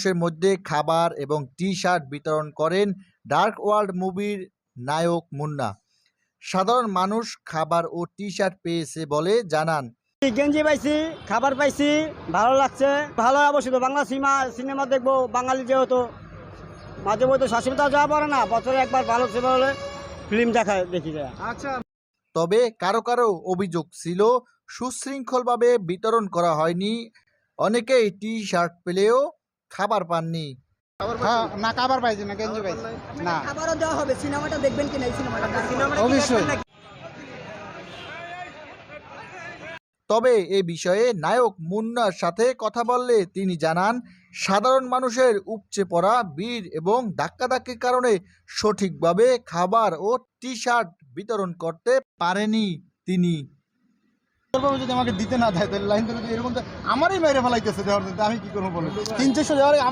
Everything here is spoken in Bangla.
মানুষের মধ্যে খাবার এবং টি শার্ট বিতরণ করেন ডার্ক ওয়ার্ল্ড মুভির নায়ক মুন্না। সাধারণ মানুষ খাবার ও টি শার্ট পেয়েছে বলে জানান। গেঞ্জি পাইছি, খাবার পাইছি, ভালো লাগছে। ভালো অবশ্যই, বাংলা সিনেমা দেখবো। বাঙালি যেহেতু মাঝে মধ্যে শাশুড়িটা যাওয়া পড়ে না, বছরে একবার ভালো ছিল হলে ফিল্ম দেখি যায়। আচ্ছা, তবে কারো কারো অভিযোগ ছিল সুশৃঙ্খলভাবে বিতরণ করা হয়নি, অনেকেই টি শার্ট পেলেও খাবার পাননি। হ্যাঁ, না খাবার পাইছি না, গেঞ্জি পাইছি না। খাবারও দেওয়া হবে। সিনেমাটা দেখবেন কিনা? এই সিনেমাটা অবশ্যই। তবে এ বিষয়ে নায়ক মুন্নার সাথে কথা বললে তিনি জানান, সাধারণ মানুষের উপচে পড়া ভিড় এবং ধাক্কাধাক্কির কারণে সঠিকভাবে খাবার ও টি শার্ট বিতরণ করতে পারেনি তিনি। যদি আমাকে দিতে না দেয় তাহলে লাইন ধরে এরকম আমারই মেরে ফেলাইতেছে দেওয়ার, আমি কি করবো বলে 300 দেওয়ার